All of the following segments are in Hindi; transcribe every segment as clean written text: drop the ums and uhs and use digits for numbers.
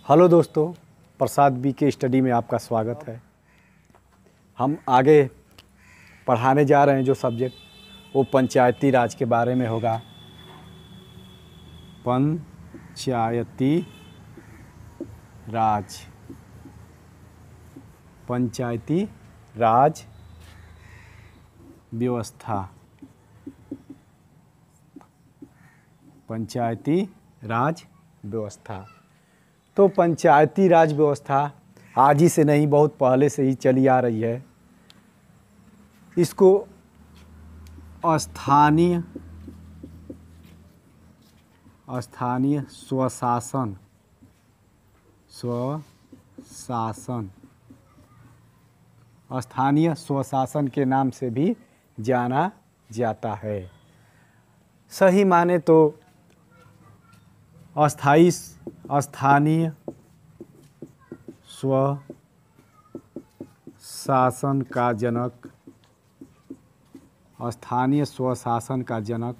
हेलो दोस्तों, प्रसाद बी के स्टडी में आपका स्वागत है। हम आगे पढ़ाने जा रहे हैं जो सब्जेक्ट वो पंचायती राज के बारे में होगा। पंचायती राज, पंचायती राज व्यवस्था, पंचायती राज व्यवस्था। तो पंचायती राज व्यवस्था आज ही से नहीं, बहुत पहले से ही चली आ रही है। इसको स्थानीय स्वशासन स्थानीय स्वशासन के नाम से भी जाना जाता है। सही माने तो स्थानीय स्वशासन का जनक, स्थानीय स्वशासन का जनक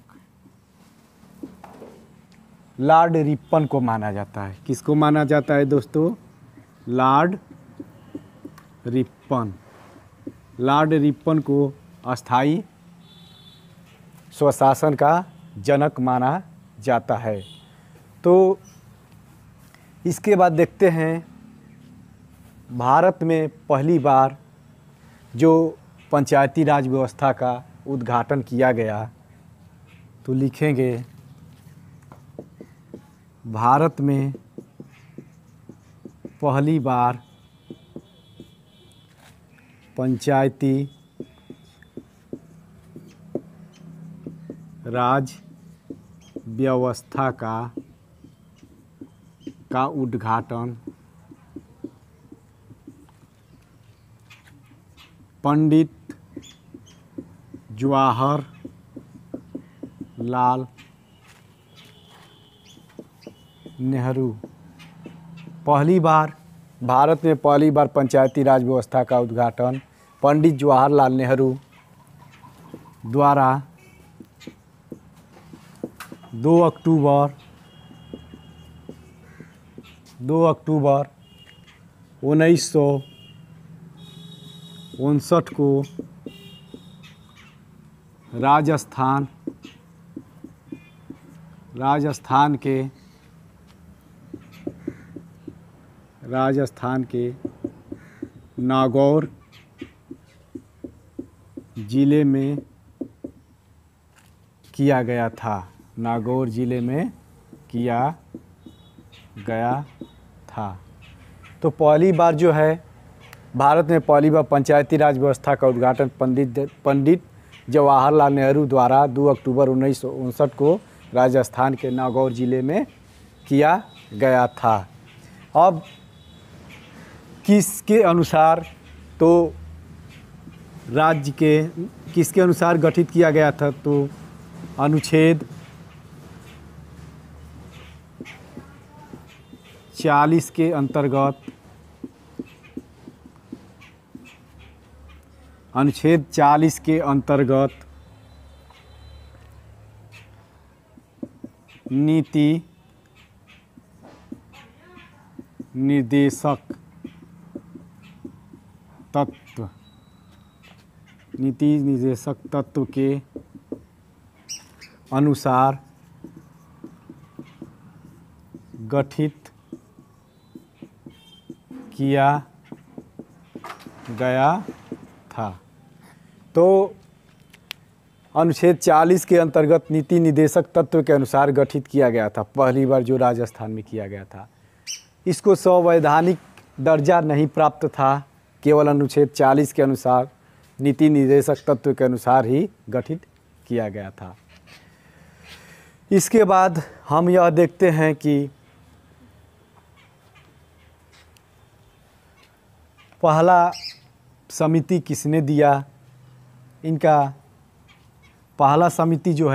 लॉर्ड रिपन को माना जाता है। किसको माना जाता है दोस्तों? Lord Ripon. लॉर्ड रिपन को अस्थाई स्वशासन का जनक माना जाता है। तो इसके बाद देखते हैं भारत में पहली बार जो पंचायती राज व्यवस्था का उद्घाटन किया गया। तो लिखेंगे भारत में पहली बार पंचायती राज व्यवस्था का उद्घाटन पंडित जवाहरलाल नेहरू। पहली बार भारत में पहली बार पंचायती राज व्यवस्था का उद्घाटन पंडित जवाहरलाल नेहरू द्वारा 2 अक्टूबर 1959 को राजस्थान के नागौर जिले में किया गया था। नागौर जिले में किया गया था। तो पहली बार जो है भारत में पहली बार पंचायती राज व्यवस्था का उद्घाटन पंडित जवाहरलाल नेहरू द्वारा 2 अक्टूबर 1959 को राजस्थान के नागौर जिले में किया गया था। अब किसके अनुसार तो राज्य के किसके अनुसार गठित किया गया था? तो अनुच्छेद 40 के अंतर्गत, अनुच्छेद 40 के अंतर्गत नीति निर्देशक तत्व के अनुसार गठित किया गया था। तो अनुच्छेद 40 के अंतर्गत नीति निर्देशक तत्व के अनुसार गठित किया गया था। पहली बार जो राजस्थान में किया गया था, इसको संवैधानिक दर्जा नहीं प्राप्त था, केवल अनुच्छेद 40 के अनुसार नीति निर्देशक तत्व के अनुसार ही गठित किया गया था। इसके बाद हम यह देखते हैं कि पहला समिति किसने दिया। इनका पहला समिति जो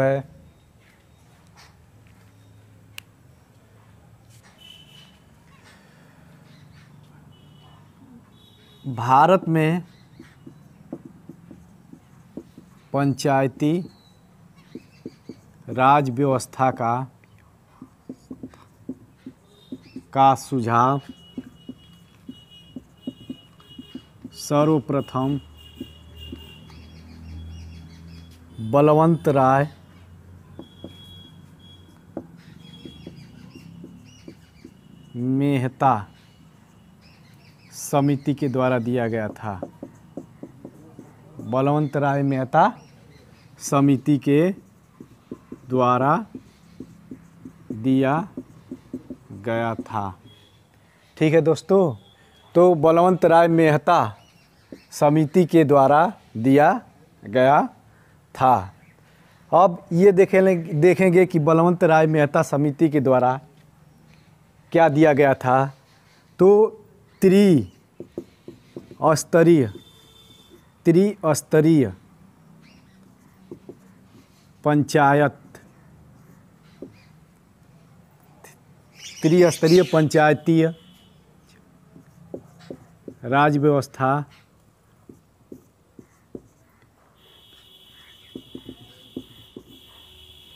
है भारत में पंचायती राज व्यवस्था का सुझाव सर्वप्रथम बलवंत राय मेहता समिति के द्वारा दिया गया था। बलवंत राय मेहता समिति के द्वारा दिया गया था। ठीक है दोस्तों, तो बलवंत राय मेहता समिति के द्वारा दिया गया था। अब ये देखेंगे कि बलवंत राय मेहता समिति के द्वारा क्या दिया गया था। तो त्रिस्तरीय पंचायतीय राज व्यवस्था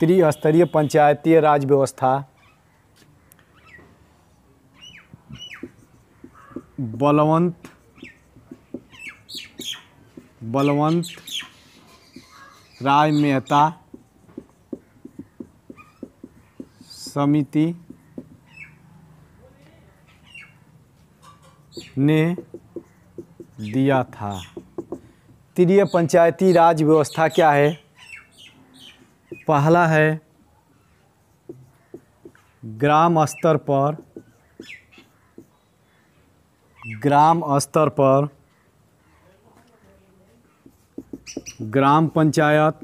त्रिस्तरीय पंचायतीय राज व्यवस्था बलवंत राय मेहता समिति ने दिया था। त्रिस्तरीय पंचायती राज व्यवस्था क्या है? पहला है ग्राम स्तर पर ग्राम पंचायत,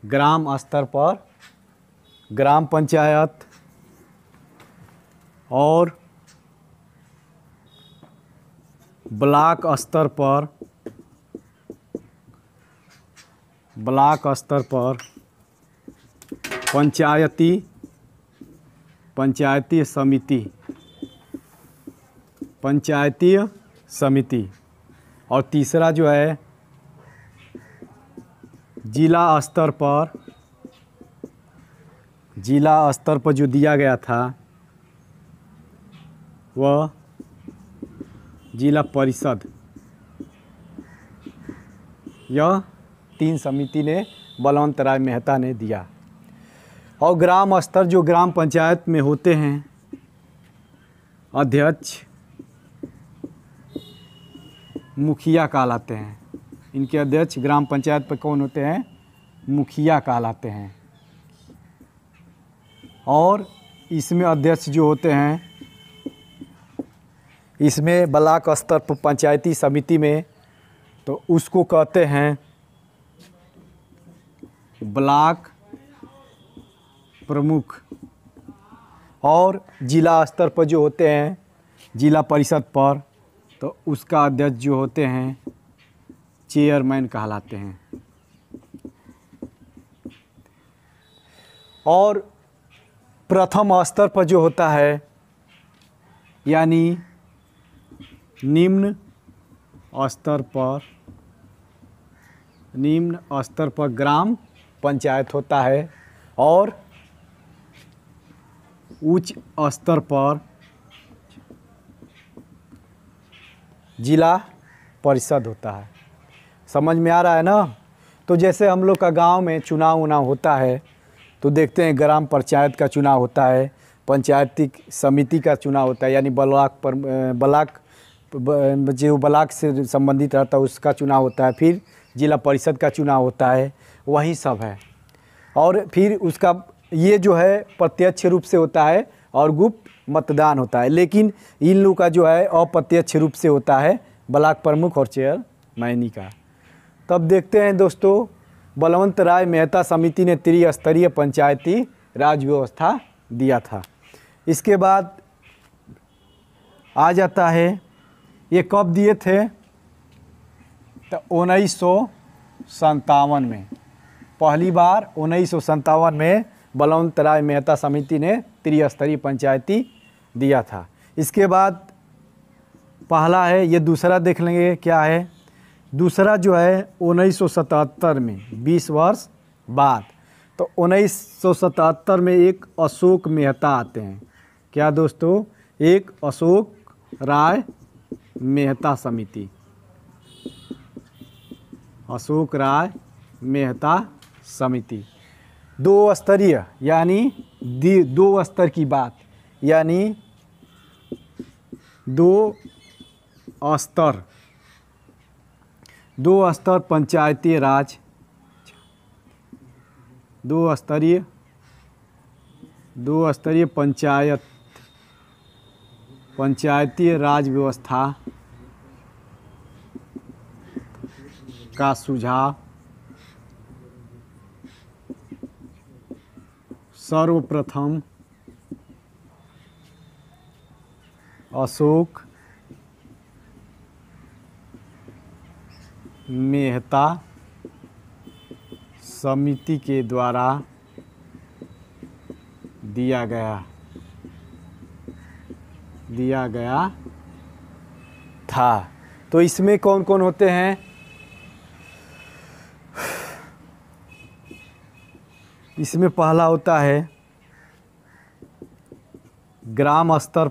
ग्राम स्तर पर ग्राम पंचायत और ब्लॉक स्तर पर पंचायतीय समिति और तीसरा जो है जिला स्तर पर जो दिया गया था वह जिला परिषद। यह 3 समिति ने बलवंत राय मेहता ने दिया। और ग्राम स्तर जो ग्राम पंचायत में होते हैं अध्यक्ष मुखिया कहलाते हैं। इनके अध्यक्ष ग्राम पंचायत पर कौन होते हैं? मुखिया कहलाते हैं। और इसमें अध्यक्ष जो होते हैं, इसमें ब्लॉक स्तर पर पंचायती समिति में तो उसको कहते हैं ब्लॉक प्रमुख। और जिला स्तर पर जो होते हैं जिला परिषद पर तो उसका अध्यक्ष जो होते हैं चेयरमैन कहलाते हैं। और प्रथम स्तर पर जो होता है यानी निम्न स्तर पर ग्राम पंचायत होता है और उच्च स्तर पर जिला परिषद होता है। समझ में आ रहा है ना? तो जैसे हम लोग का गांव में चुनाव होता है तो देखते हैं ग्राम पंचायत का चुनाव होता है, पंचायती समिति का चुनाव होता है यानी जो ब्लॉक से संबंधित रहता है उसका चुनाव होता है, फिर जिला परिषद का चुनाव होता है, वही सब है। और फिर उसका ये जो है प्रत्यक्ष रूप से होता है और गुप्त मतदान होता है। लेकिन इन लोगों का जो है अप्रत्यक्ष रूप से होता है, ब्लॉक प्रमुख और चेयरमैन का। तब देखते हैं दोस्तों, बलवंत राय मेहता समिति ने त्रिस्तरीय पंचायती राज व्यवस्था दिया था। इसके बाद आ जाता है, ये कब दिए थे? तो 1957 में, पहली बार 1957 में बलवंत राय मेहता समिति ने त्रिस्तरीय पंचायती दिया था। इसके बाद पहला है, ये दूसरा देख लेंगे क्या है। दूसरा जो है 1977 में 20 वर्ष बाद। तो 1977 में एक अशोक मेहता आते हैं। क्या दोस्तों? एक अशोक राय मेहता समिति, अशोक राय मेहता समिति। दो स्तरीय यानी दो स्तर की बात, यानी दो स्तर पंचायती राज, दो स्तरीय पंचायती राज व्यवस्था का सुझाव सर्वप्रथम अशोक मेहता समिति के द्वारा दिया गया था। तो इसमें कौन कौन होते हैं? इसमें पहला होता है ग्राम स्तर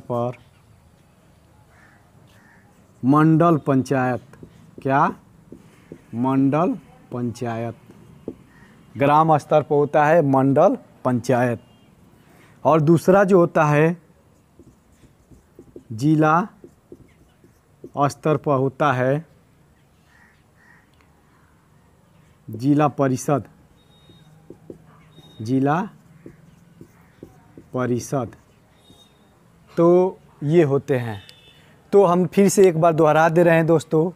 पर मंडल पंचायत। क्या? मंडल पंचायत। ग्राम स्तर पर होता है मंडल पंचायत। और दूसरा जो होता है जिला स्तर पर होता है जिला परिषद। तो ये होते हैं। तो हम फिर से एक बार दोहरा दे रहे हैं दोस्तों।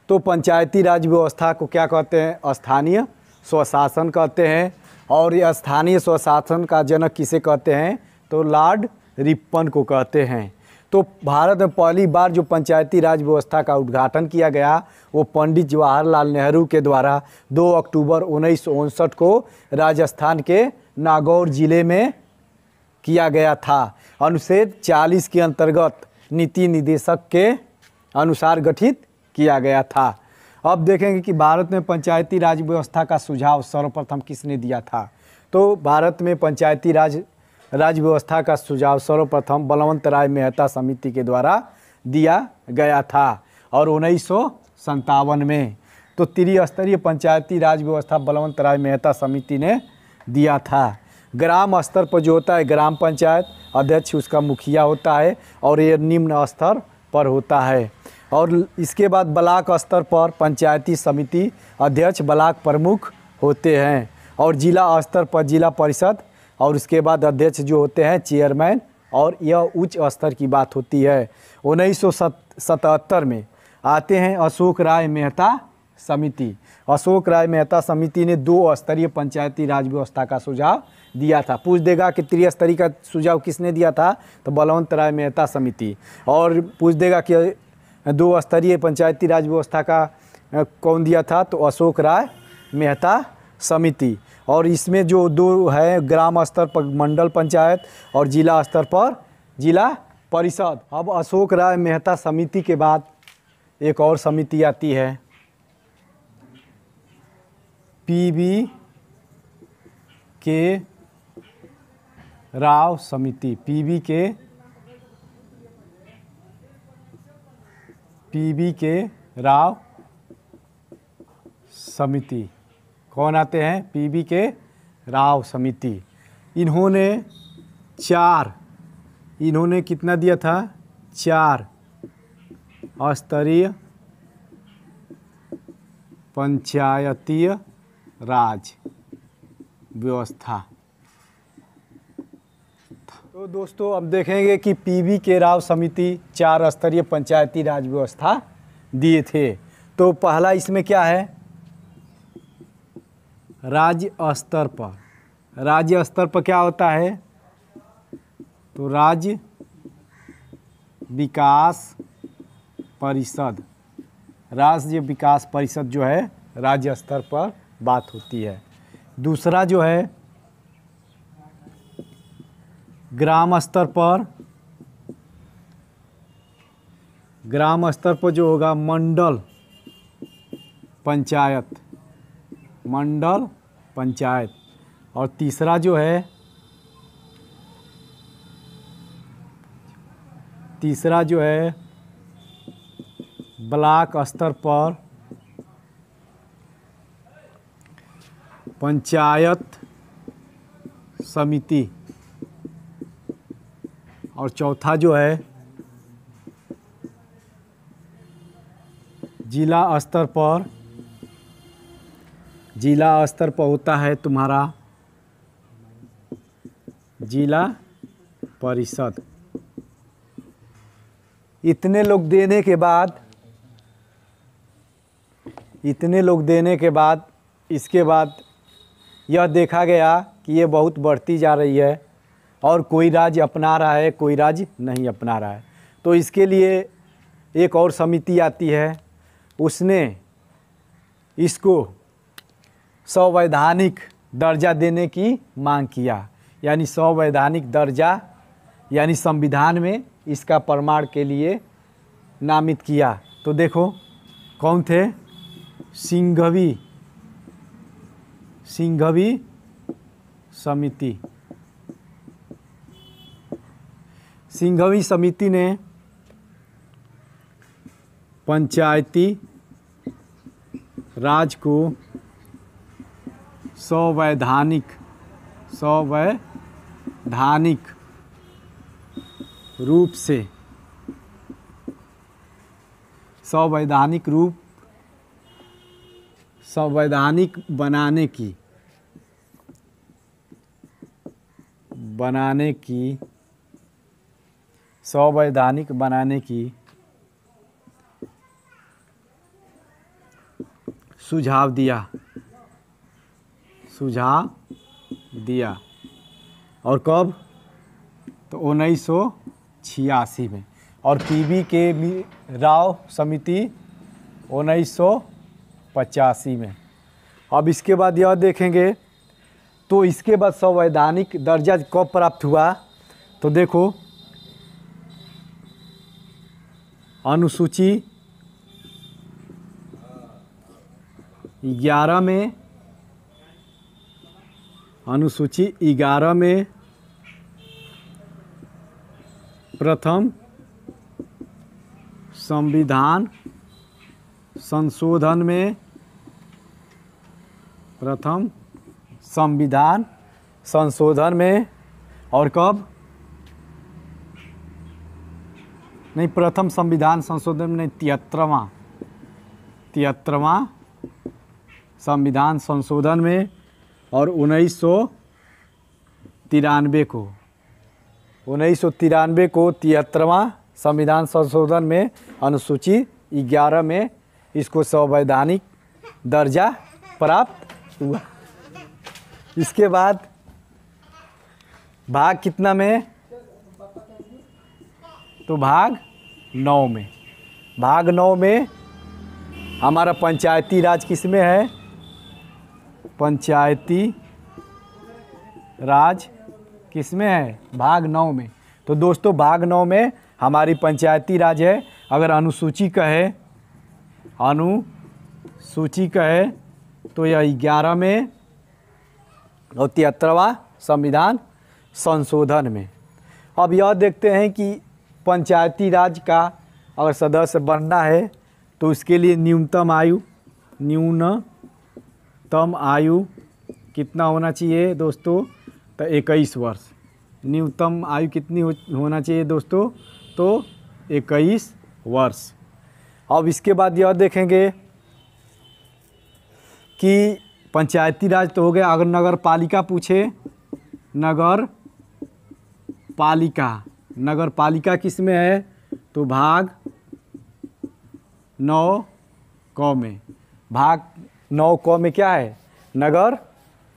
तो पंचायती राज व्यवस्था को क्या कहते हैं? स्थानीय स्वशासन कहते हैं। और ये स्थानीय स्वशासन का जनक किसे कहते हैं? तो लॉर्ड रिपन को कहते हैं। तो भारत में पहली बार जो पंचायती राज व्यवस्था का उद्घाटन किया गया वो पंडित जवाहरलाल नेहरू के द्वारा 2 अक्टूबर 1959 को राजस्थान के नागौर जिले में किया गया था। अनुच्छेद 40 के अंतर्गत नीति निदेशक के अनुसार गठित किया गया था। अब देखेंगे कि भारत में पंचायती राज व्यवस्था का सुझाव सर्वप्रथम किसने दिया था। तो भारत में पंचायती राज व्यवस्था का सुझाव सर्वप्रथम बलवंत राय मेहता समिति के द्वारा दिया गया था और 1957 में। तो त्रिस्तरीय पंचायती राज व्यवस्था बलवंत राय मेहता समिति ने दिया था। ग्राम स्तर पर जो होता है ग्राम पंचायत अध्यक्ष उसका मुखिया होता है और ये निम्न स्तर पर होता है। और इसके बाद ब्लॉक स्तर पर पंचायती समिति अध्यक्ष ब्लॉक प्रमुख होते हैं। और जिला स्तर पर जिला परिषद और उसके बाद अध्यक्ष जो होते हैं चेयरमैन। और यह उच्च स्तर की बात होती है। 1977 में आते हैं अशोक राय मेहता समिति। अशोक राय मेहता समिति ने 2 स्तरीय पंचायती राज व्यवस्था का सुझाव दिया था। पूछ देगा कि त्रिस्तरीय का सुझाव किसने दिया था? तो बलवंत राय मेहता समिति। और पूछ देगा कि 2 स्तरीय पंचायती राज व्यवस्था का कौन दिया था? तो अशोक राय मेहता समिति। और इसमें जो 2 है ग्राम स्तर पर मंडल पंचायत और जिला स्तर पर जिला परिषद। अब अशोक राय मेहता समिति के बाद एक और समिति आती है पीवी के राव समिति। पीवी के राव समिति। कौन आते हैं? पीवी के राव समिति। इन्होंने कितना दिया था? 4 स्तरीय पंचायतीय राज व्यवस्था। तो दोस्तों अब देखेंगे कि पीवी के राव समिति 4 स्तरीय पंचायती राज व्यवस्था दिए थे। तो पहला इसमें क्या है? राज्य स्तर पर क्या होता है? तो राज्य विकास परिषद। राज्य विकास परिषद जो है राज्य स्तर पर बात होती है। दूसरा जो है ग्राम स्तर पर जो होगा मंडल पंचायत, मंडल पंचायत। और तीसरा जो है, ब्लॉक स्तर पर पंचायत समिति। और चौथा जो है जिला स्तर पर होता है तुम्हारा जिला परिषद। इतने लोग देने के बाद इसके बाद यह देखा गया कि ये बहुत बढ़ती जा रही है और कोई राज्य अपना रहा है, कोई राज्य नहीं अपना रहा है। तो इसके लिए एक और समिति आती है, उसने इसको संवैधानिक दर्जा देने की मांग किया, यानी संवैधानिक दर्जा, यानी संविधान में इसका प्रमाण के लिए नामित किया। तो देखो कौन थे? सिंघवी समिति। सिंघवी समिति ने पंचायती राज को संवैधानिक रूप से संवैधानिक बनाने की सुझाव दिया। और कब? तो 1986 में। और पीवी के राव समिति 1985 में। अब इसके बाद यह देखेंगे, तो इसके बाद संवैधानिक दर्जा कब प्राप्त हुआ? तो देखो अनुसूची 11 में प्रथम संविधान संशोधन में, और कब? नहीं, प्रथम संविधान संशोधन में नहीं, 73वां संविधान संशोधन में। और 1993 को 73वां संविधान संशोधन में अनुसूची 11 में इसको संवैधानिक दर्जा प्राप्त हुआ। इसके बाद भाग कितना में? तो भाग 9 में हमारा पंचायती राज किस में है? पंचायती राज किस में है? भाग 9 में। तो दोस्तों भाग 9 में हमारी पंचायती राज है। अगर अनुसूची कहे तो यह 11 में और 73वां संविधान संशोधन में। अब यह देखते हैं कि पंचायती राज का अगर सदस्य बनना है तो उसके लिए न्यूनतम आयु कितना होना चाहिए दोस्तों? तो 21 वर्ष। न्यूनतम आयु कितनी होना चाहिए दोस्तों? तो 21 वर्ष। अब इसके बाद यह देखेंगे कि पंचायती राज तो हो गया। अगर नगर पालिका पूछे, नगर पालिका किस में है? तो भाग 9 क में। भाग 9 क में क्या है? नगर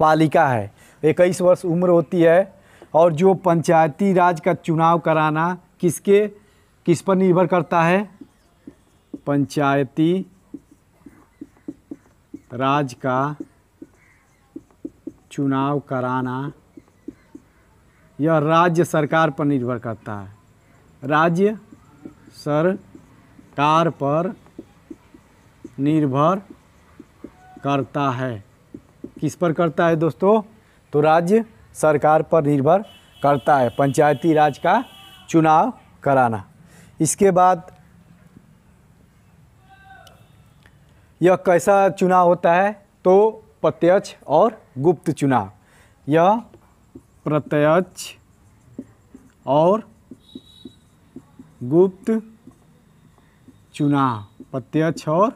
पालिका है। 21 वर्ष उम्र होती है। और जो पंचायती राज का चुनाव कराना किस पर निर्भर करता है? पंचायती राज का चुनाव कराना यह राज्य सरकार पर निर्भर करता है। राज्य सरकार पर निर्भर करता है। किस पर करता है दोस्तों? तो राज्य सरकार पर निर्भर करता है पंचायती राज का चुनाव कराना। इसके बाद यह कैसा चुनाव होता है? तो प्रत्यक्ष और गुप्त चुनाव। यह प्रत्यक्ष और गुप्त चुनाव, प्रत्यक्ष और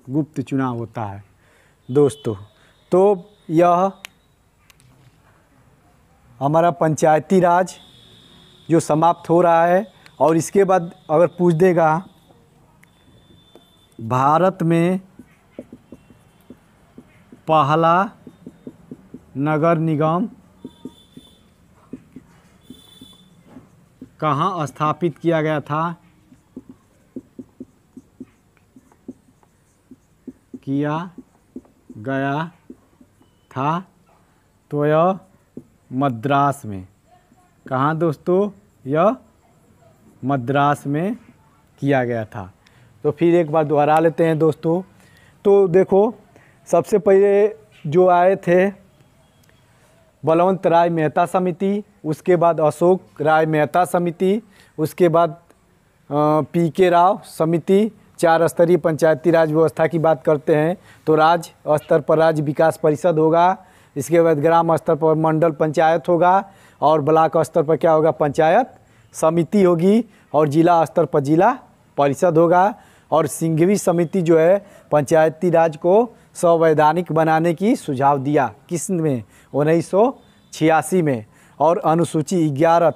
गुप्त चुनाव होता है दोस्तों। तो यह हमारा पंचायती राज जो समाप्त हो रहा है। और इसके बाद अगर पूछ देगा भारत में पहला नगर निगम कहाँ स्थापित किया गया था? तो यह मद्रास में। कहाँ दोस्तों? यह मद्रास में किया गया था। तो फिर एक बार दोहरा लेते हैं दोस्तों। तो देखो, सबसे पहले जो आए थे बलवंत राय मेहता समिति, उसके बाद अशोक राय मेहता समिति, उसके बाद पी.के. राव समिति। 4 स्तरीय पंचायती राज व्यवस्था की बात करते हैं तो राज्य स्तर पर राज्य विकास परिषद होगा, इसके बाद ग्राम स्तर पर मंडल पंचायत होगा, और ब्लॉक स्तर पर क्या होगा? पंचायत समिति होगी, और जिला स्तर पर जिला परिषद होगा। और सिंघवी समिति जो है पंचायती राज को संवैधानिक बनाने की सुझाव दिया। किस में? 1986 में। और अनुसूची 11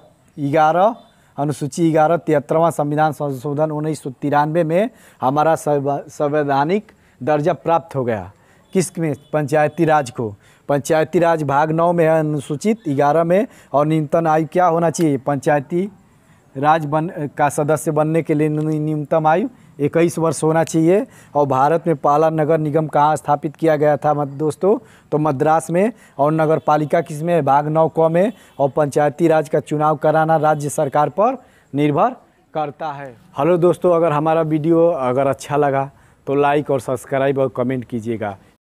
73वां संविधान संशोधन 1993 में हमारा संवैधानिक दर्जा प्राप्त हो गया। किस में? पंचायती राज को। पंचायती राज भाग 9 में है, अनुसूचित 11 में। और न्यूनतम आयु क्या होना चाहिए? पंचायती राज का सदस्य बनने के लिए न्यूनतम आयु 21 वर्ष होना चाहिए। और भारत में पहला नगर निगम कहाँ स्थापित किया गया था दोस्तों? तो मद्रास में। और नगर पालिका किस में? भाग 9 क में। और पंचायती राज का चुनाव कराना राज्य सरकार पर निर्भर करता है। हेलो दोस्तों, अगर हमारा वीडियो अगर अच्छा लगा तो लाइक और सब्सक्राइब और कमेंट कीजिएगा।